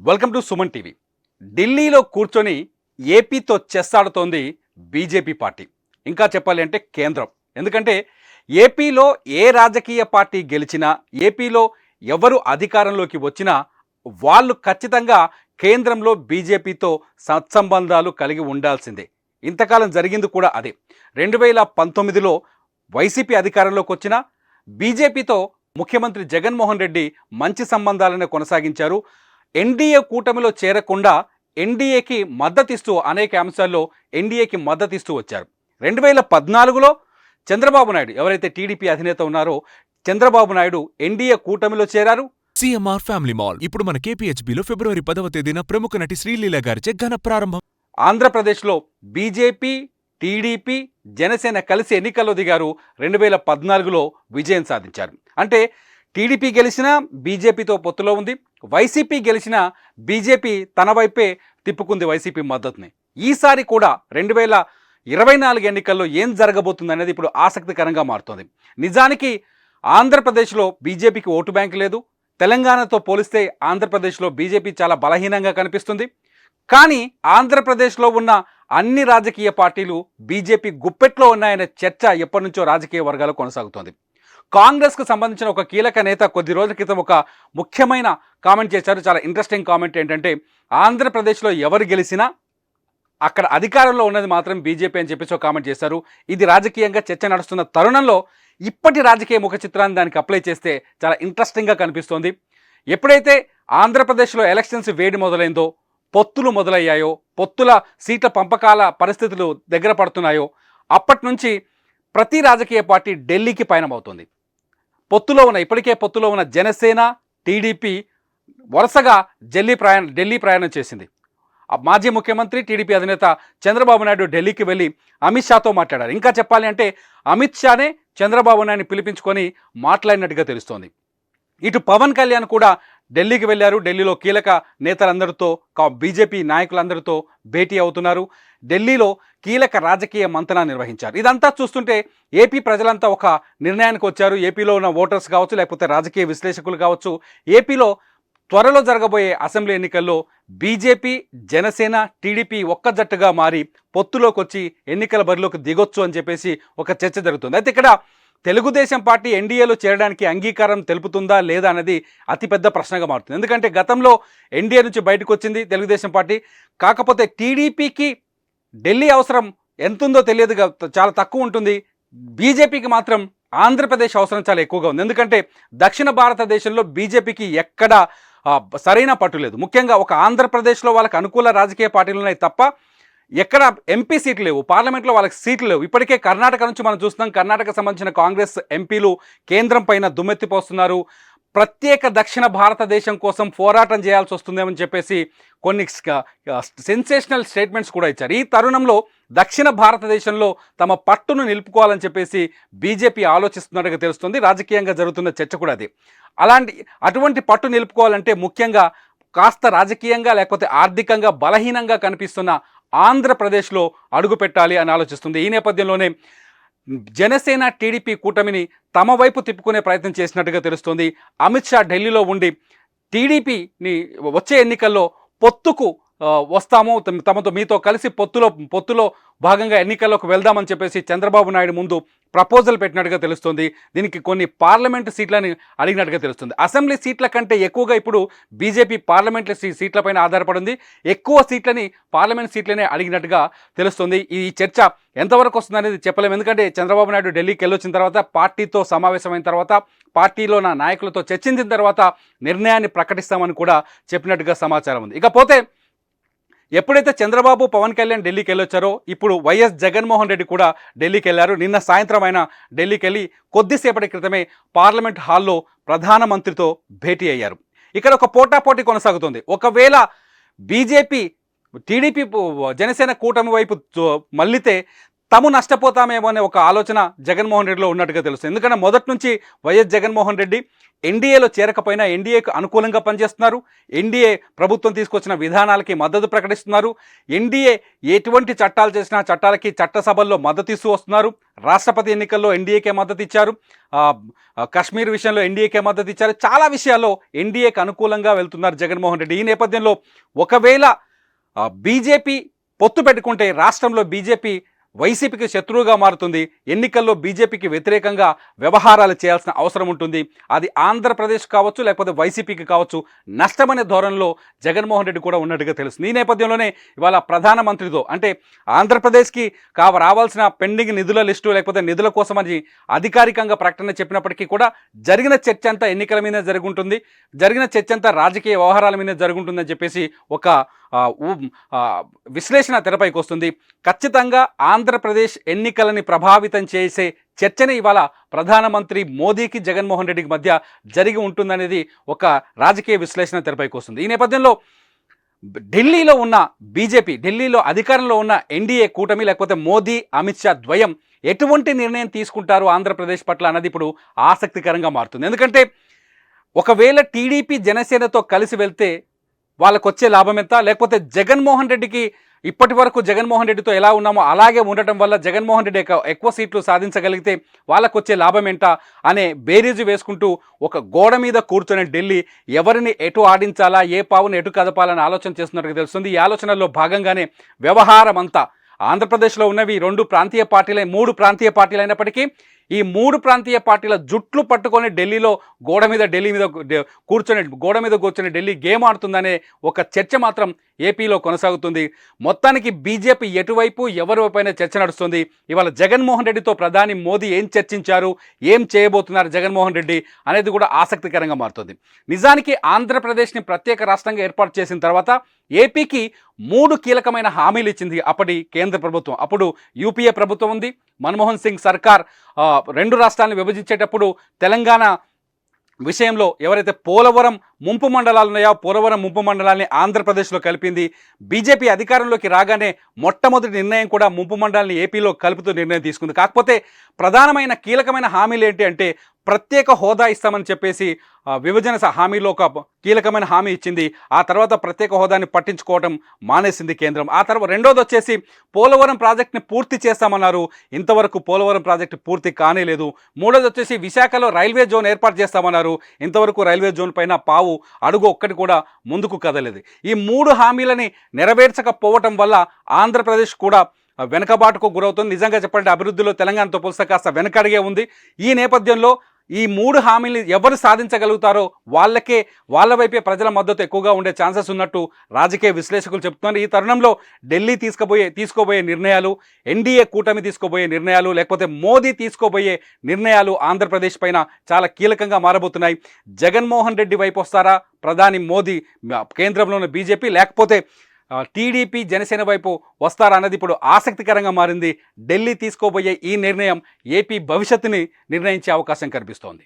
Welcome to Suman TV. ఢిల్లీలో కూర్చొని ఏపీతో chess ఆడుతోంది BJP party. ఇంకా చెప్పాలి అంటే కేంద్రం. ఎందుకంటే ఏపీలో ఏ రాజకీయ పార్టీ గెలిచినా, ఏపీలో ఎవరు అధికారంలోకి వచ్చినా వాళ్ళు ఖచ్చితంగా కేంద్రంలో బీజేపీతో సత్సంబంధాలు కలిగి ఉండాల్సిందే. ఇంతకాలం జరిగింది కూడా అదే. 2019లో వైసీపీ అధికారంలోకి వచ్చినా బీజేపీతో ముఖ్యమంత్రి జగన్మోహన్ రెడ్డి మంచి సంబంధాలను కొనసాగించారు. ఎన్డీఏ కూటమిలో చేరకుండా ఎన్డీఏకి మద్దతిస్తూ అనేక అంశాల్లో ఎన్డీఏకి మద్దతిస్తూ వచ్చారు. 2014లో చంద్రబాబు నాయుడు, ఎవరైతే టీడీపీ అధినేత ఉన్నారో చంద్రబాబు నాయుడు ఎన్డీఏ కూటమిలో చేరారు. సిఎంఆర్ ఫ్యామిలీ మాల్ ఇప్పుడు మన కేపీహెచ్బీలో ఫిబ్రవరి 10వ తేదీన ప్రముఖ నటి శ్రీలీల గారిచే ఘన ప్రారంభం. ఆంధ్రప్రదేశ్లో బీజేపీ, టీడీపీ, జనసేన కలిసి ఎన్నికల్లో దిగారు. 2014లో విజయం సాధించారు. అంటే టీడీపీ గెలిచినా బీజేపీతో పొత్తులో ఉంది, వైసీపీ గెలిచినా బీజేపీ తన వైపే తిప్పుకుంది వైసీపీ మద్దతుని. ఈసారి కూడా 2024 ఎన్నికల్లో ఏం జరగబోతుంది అనేది ఇప్పుడు ఆసక్తికరంగా మారుతోంది. నిజానికి ఆంధ్రప్రదేశ్లో బీజేపీకి ఓటు బ్యాంక్ లేదు. తెలంగాణతో పోలిస్తే ఆంధ్రప్రదేశ్లో బీజేపీ చాలా బలహీనంగా కనిపిస్తుంది. కానీ ఆంధ్రప్రదేశ్లో ఉన్న అన్ని రాజకీయ పార్టీలు బీజేపీ గుప్పెట్లో ఉన్నాయనే చర్చ ఎప్పటి నుంచో రాజకీయ వర్గాల్లో కొనసాగుతోంది. కాంగ్రెస్కు సంబంధించిన ఒక కీలక నేత కొద్ది రోజుల క్రితం ఒక ముఖ్యమైన కామెంట్ చేశారు. చాలా ఇంట్రెస్టింగ్ కామెంట్ ఏంటంటే, ఆంధ్రప్రదేశ్లో ఎవరు గెలిచినా అక్కడ అధికారంలో ఉన్నది మాత్రం బీజేపీ అని చెప్పేసి ఒక కామెంట్ చేశారు. ఇది రాజకీయంగా చర్చ నడుస్తున్న తరుణంలో ఇప్పటి రాజకీయ ముఖ చిత్రాన్ని దానికి అప్లై చేస్తే చాలా ఇంట్రెస్టింగ్గా కనిపిస్తోంది. ఎప్పుడైతే ఆంధ్రప్రదేశ్లో ఎలక్షన్స్ వేడి మొదలైందో, పొత్తులు మొదలయ్యాయో, పొత్తుల సీట్ల పంపకాల పరిస్థితులు దగ్గర పడుతున్నాయో, అప్పటి నుంచి ప్రతి రాజకీయ పార్టీ ఢిల్లీకి పయనమవుతుంది. ఇప్పటికే పొత్తులో ఉన్న జనసేన, టీడీపీ వరుసగా ఢిల్లీ ప్రయాణం చేసింది. మాజీ ముఖ్యమంత్రి, టీడీపీ అధినేత చంద్రబాబు నాయుడు ఢిల్లీకి వెళ్ళి అమిత్ షాతో మాట్లాడారు. ఇంకా చెప్పాలి అంటే అమిత్ షానే చంద్రబాబు నాయుడిని పిలిపించుకొని మాట్లాడినట్టుగా తెలుస్తోంది. ఇటు పవన్ కళ్యాణ్ కూడా ఢిల్లీకి వెళ్ళారు. ఢిల్లీలో కీలక నేతలందరితో, బీజేపీ నాయకులందరితో భేటీ అవుతున్నారు. ఢిల్లీలో కీలక రాజకీయ మంతనా నిర్వహించారు. ఇదంతా చూస్తుంటే ఏపీ ప్రజలంతా ఒక నిర్ణయానికి వచ్చారు. ఏపీలో ఉన్న ఓటర్స్ కావచ్చు, లేకపోతే రాజకీయ విశ్లేషకులు కావచ్చు, ఏపీలో త్వరలో జరగబోయే అసెంబ్లీ ఎన్నికల్లో బీజేపీ, జనసేన, టీడీపీ ఒక్క జట్టుగా మారి పొత్తులోకి వచ్చి ఎన్నికల బరిలోకి దిగొచ్చు అని చెప్పేసి ఒక చర్చ జరుగుతుంది. అయితే ఇక్కడ తెలుగుదేశం పార్టీ ఎన్డీఏలో చేరడానికి అంగీకారం తెలుపుతుందా లేదా అనేది అతిపెద్ద ప్రశ్నగా మారుతుంది. ఎందుకంటే గతంలో ఎన్డీఏ నుంచి బయటకు వచ్చింది తెలుగుదేశం పార్టీ. కాకపోతే టీడీపీకి ఢిల్లీ అవసరం ఎంతుందో తెలియదు, చాలా తక్కువ ఉంటుంది. బీజేపీకి మాత్రం ఆంధ్రప్రదేశ్ అవసరం చాలా ఎక్కువగా ఉంది. ఎందుకంటే దక్షిణ భారతదేశంలో బీజేపీకి ఎక్కడ సరైన పట్టు లేదు. ముఖ్యంగా ఒక ఆంధ్రప్రదేశ్లో వాళ్ళకి అనుకూల రాజకీయ పార్టీలు ఉన్నాయి తప్ప ఎక్కడ ఎంపీ సీట్లు లేవు, పార్లమెంట్లో వాళ్ళకి సీట్లు లేవు. ఇప్పటికే కర్ణాటక నుంచి మనం చూస్తున్నాం, కర్ణాటక సంబంధించిన కాంగ్రెస్ ఎంపీలు కేంద్రం పైన దుమ్మెత్తిపోస్తున్నారు. ప్రత్యేక దక్షిణ భారతదేశం కోసం పోరాటం చేయాల్సి వస్తుందేమని చెప్పేసి కొన్ని సెన్సేషనల్ స్టేట్మెంట్స్ కూడా ఇచ్చారు. ఈ తరుణంలో దక్షిణ భారతదేశంలో తమ పట్టును నిలుపుకోవాలని చెప్పేసి బీజేపీ ఆలోచిస్తున్నట్టుగా తెలుస్తుంది. రాజకీయంగా జరుగుతున్న చర్చ కూడా అది. అటువంటి పట్టు నిలుపుకోవాలంటే ముఖ్యంగా కాస్త రాజకీయంగా లేకపోతే ఆర్థికంగా బలహీనంగా కనిపిస్తున్న ఆంధ్రప్రదేశ్లో అడుగు పెట్టాలి అని ఆలోచిస్తుంది. ఈ నేపథ్యంలోనే జనసేన, టీడీపీ కూటమిని తమ వైపు తిప్పుకునే ప్రయత్నం చేసినట్టుగా తెలుస్తోంది. అమిత్ షా ఢిల్లీలో ఉండి టీడీపీని వచ్చే ఎన్నికల్లో పొత్తుకు వస్తాము, మీతో కలిసి పొత్తులో భాగంగా ఎన్నికల్లోకి వెళ్దామని చెప్పేసి చంద్రబాబు నాయుడు ముందు ప్రపోజల్ పెట్టినట్టుగా తెలుస్తుంది. దీనికి కొన్ని పార్లమెంటు సీట్లని అడిగినట్టుగా తెలుస్తుంది. అసెంబ్లీ సీట్ల కంటే ఎక్కువగా ఇప్పుడు బీజేపీ పార్లమెంటు సీట్లపైన ఆధారపడింది. ఎక్కువ సీట్లని పార్లమెంట్ సీట్లనే అడిగినట్టుగా తెలుస్తుంది. ఈ చర్చ ఎంతవరకు వస్తుందనేది చెప్పలేము. ఎందుకంటే చంద్రబాబు నాయుడు ఢిల్లీకి వెళ్ళొచ్చిన తర్వాత, పార్టీతో సమావేశమైన తర్వాత, పార్టీలో నా నాయకులతో చర్చించిన తర్వాత నిర్ణయాన్ని ప్రకటిస్తామని కూడా చెప్పినట్టుగా సమాచారం ఉంది. ఇకపోతే ఎప్పుడైతే చంద్రబాబు, పవన్ కళ్యాణ్ ఢిల్లీకి వెళ్ళొచ్చారో ఇప్పుడు వైఎస్ జగన్మోహన్ రెడ్డి కూడా ఢిల్లీకి వెళ్ళారు. నిన్న సాయంత్రం ఆయన ఢిల్లీకి వెళ్ళి కొద్దిసేపటి క్రితమే పార్లమెంట్ హాల్లో ప్రధానమంత్రితో భేటీ అయ్యారు. ఇక్కడ ఒక పోటాపోటీ కొనసాగుతుంది. ఒకవేళ బీజేపీ, టీడీపీ, జనసేన కూటమి వైపు మళ్ళితే తాము నష్టపోతామేమో అనే ఒక ఆలోచన జగన్మోహన్ రెడ్డిలో ఉన్నట్టుగా తెలుస్తుంది. ఎందుకంటే మొదటి నుంచి వైఎస్ జగన్మోహన్ రెడ్డి ఎన్డీఏలో చేరకపోయినా ఎన్డీఏకు అనుకూలంగా పనిచేస్తున్నారు. ఎన్డీఏ ప్రభుత్వం తీసుకొచ్చిన విధానాలకి మద్దతు ప్రకటిస్తున్నారు. ఎన్డీఏ ఎటువంటి చట్టాలు చేసినా చట్టాలకి చట్టసభల్లో మద్దతు ఇస్తూ వస్తున్నారు. రాష్ట్రపతి ఎన్నికల్లో ఎన్డీఏకే మద్దతు ఇచ్చారు. కశ్మీర్ విషయంలో ఎన్డీఏకే మద్దతు ఇచ్చారు. చాలా విషయాల్లో ఎన్డీఏకి అనుకూలంగా వెళ్తున్నారు జగన్మోహన్ రెడ్డి. ఈ నేపథ్యంలో ఒకవేళ బీజేపీ పొత్తు పెట్టుకుంటే రాష్ట్రంలో బీజేపీ వైసీపీకి శత్రువుగా మారుతుంది. ఎన్నికల్లో బీజేపీకి వ్యతిరేకంగా వ్యవహారాలు చేయాల్సిన అవసరం ఉంటుంది. అది ఆంధ్రప్రదేశ్ కావచ్చు, లేకపోతే వైసీపీకి కావచ్చు, నష్టమనే ధోరణిలో జగన్మోహన్ రెడ్డి కూడా ఉన్నట్టుగా తెలుస్తుంది. ఈ నేపథ్యంలోనే ఇవాళ ప్రధానమంత్రితో అంటే ఆంధ్రప్రదేశ్కి రావాల్సిన పెండింగ్ నిధుల లిస్టు లేకపోతే నిధుల కోసమని అధికారికంగా ప్రకటన చెప్పినప్పటికీ కూడా జరిగిన చర్చ అంతా ఎన్నికల మీదే జరుగుంటుంది. జరిగిన చర్చ అంతా రాజకీయ వ్యవహారాల మీదే జరుగుంటుందని చెప్పేసి ఒక విశ్లేషణ తెరపైకి వస్తుంది. ఖచ్చితంగా ఆంధ్రప్రదేశ్ ఎన్నికలని ప్రభావితం చేసే చర్చనే ఇవాళ ప్రధానమంత్రి మోదీకి జగన్మోహన్ రెడ్డికి మధ్య జరిగి ఉంటుందనేది ఒక రాజకీయ విశ్లేషణ తెరపైకి వస్తుంది. ఈ నేపథ్యంలో ఢిల్లీలో ఉన్న బీజేపీ, ఢిల్లీలో అధికారంలో ఉన్న ఎన్డీఏ కూటమి లేకపోతే మోదీ అమిత్ షా ద్వయం ఎటువంటి నిర్ణయం తీసుకుంటారు ఆంధ్రప్రదేశ్ పట్ల అన్నది ఇప్పుడు ఆసక్తికరంగా మారుతుంది. ఎందుకంటే ఒకవేళ టీడీపీ జనసేనతో కలిసి వెళ్తే వాళ్ళకు వచ్చే లాభం ఎంత, లేకపోతే జగన్మోహన్ రెడ్డికి ఇప్పటి వరకు జగన్మోహన్ రెడ్డితో ఎలా ఉన్నామో అలాగే ఉండటం వల్ల జగన్మోహన్ రెడ్డి ఎక్కువ సీట్లు సాధించగలిగితే వాళ్ళకు వచ్చే లాభం ఏంట అనే బేరీజు వేసుకుంటూ ఒక గోడ మీద కూర్చొని ఢిల్లీ ఎవరిని ఎటు ఆడించాలా, ఏ పావును ఎటు కదపాలని ఆలోచన చేస్తున్నట్టుగా తెలుస్తుంది. ఈ ఆలోచనలో భాగంగానే వ్యవహారం అంతా ఆంధ్రప్రదేశ్లో ఉన్నవి 2 ప్రాంతీయ పార్టీలే 3 ప్రాంతీయ పార్టీలు అయినప్పటికీ ఈ 3 ప్రాంతీయ పార్టీల జుట్లు పట్టుకొని ఢిల్లీలో గోడ మీద కూర్చొని ఢిల్లీ గేమ్ ఆడుతుందనే ఒక చర్చ మాత్రం ఏపీలో కొనసాగుతుంది. మొత్తానికి బీజేపీ ఎటువైపు ఎవరి వైపైన చర్చ నడుస్తుంది. ఇవాళ జగన్మోహన్ రెడ్డితో ప్రధాని మోదీ ఏం చర్చించారు, ఏం చేయబోతున్నారు జగన్మోహన్ రెడ్డి అనేది కూడా ఆసక్తికరంగా మారుతుంది. నిజానికి ఆంధ్రప్రదేశ్ని ప్రత్యేక రాష్ట్రంగా ఏర్పాటు చేసిన తర్వాత ఏపీకి 3 కీలకమైన హామీలు ఇచ్చింది అప్పటి కేంద్ర ప్రభుత్వం. అప్పుడు యూపీఏ ప్రభుత్వం ఉంది. మన్మోహన్ సింగ్ సర్కార్ 2 రాష్ట్రాలను విభజించేటప్పుడు తెలంగాణ విషయంలో ఎవరైతే పోలవరం ముంపు మండలాలు ఉన్నాయో పోలవరం ముంపు మండలాన్ని ఆంధ్రప్రదేశ్లో కలిపింది. బీజేపీ అధికారంలోకి రాగానే మొట్టమొదటి నిర్ణయం కూడా ముంపు మండలాన్ని ఏపీలో కలుపుతూ నిర్ణయం తీసుకుంది. కాకపోతే ప్రధానమైన కీలకమైన హామీలు ఏంటి అంటే ప్రత్యేక హోదా ఇస్తామని చెప్పేసి విభజన హామీలో ఒక కీలకమైన హామీ ఇచ్చింది. ఆ తర్వాత ప్రత్యేక హోదాని పట్టించుకోవడం మానేసింది కేంద్రం. ఆ తర్వాత రెండోది వచ్చేసి పోలవరం ప్రాజెక్ట్ని పూర్తి చేస్తామన్నారు. ఇంతవరకు పోలవరం ప్రాజెక్టు పూర్తి కానేలేదు. మూడోది వచ్చేసి విశాఖలో రైల్వే జోన్ ఏర్పాటు చేస్తామన్నారు. ఇంతవరకు రైల్వే జోన్ పైన పావు అడుగు ఒక్కటి కూడా ముందుకు కదలేదు. ఈ 3 హామీలని నెరవేర్చకపోవటం వల్ల ఆంధ్రప్రదేశ్ కూడా వెనకబాటుకు గురవుతుంది. నిజంగా చెప్పండి అభివృద్ధిలో తెలంగాణతో పోలిస్తే కాస్త వెనకడిగే ఉంది. ఈ నేపథ్యంలో ఈ 3 హామీలు ఎవరు సాధించగలుగుతారో వాళ్ళ వైపే ప్రజల మద్దతు ఎక్కువగా ఉండే ఛాన్సెస్ ఉన్నట్టు రాజకీయ విశ్లేషకులు చెప్తున్నారు. ఈ తరుణంలో ఢిల్లీ తీసుకోబోయే నిర్ణయాలు, ఎన్డీఏ కూటమి తీసుకోబోయే నిర్ణయాలు, లేకపోతే మోదీ తీసుకోబోయే నిర్ణయాలు ఆంధ్రప్రదేశ్ పైన చాలా కీలకంగా మారబోతున్నాయి. జగన్మోహన్ రెడ్డి వైపు వస్తారా ప్రధాని మోదీ, కేంద్రంలోని బీజేపీ, లేకపోతే టీడీపీ జనసేన వైపు వస్తారా అన్నది ఇప్పుడు ఆసక్తికరంగా మారింది. ఢిల్లీ తీసుకోబోయే ఈ నిర్ణయం ఏపీ భవిష్యత్తుని నిర్ణయించే అవకాశం కనిపిస్తోంది.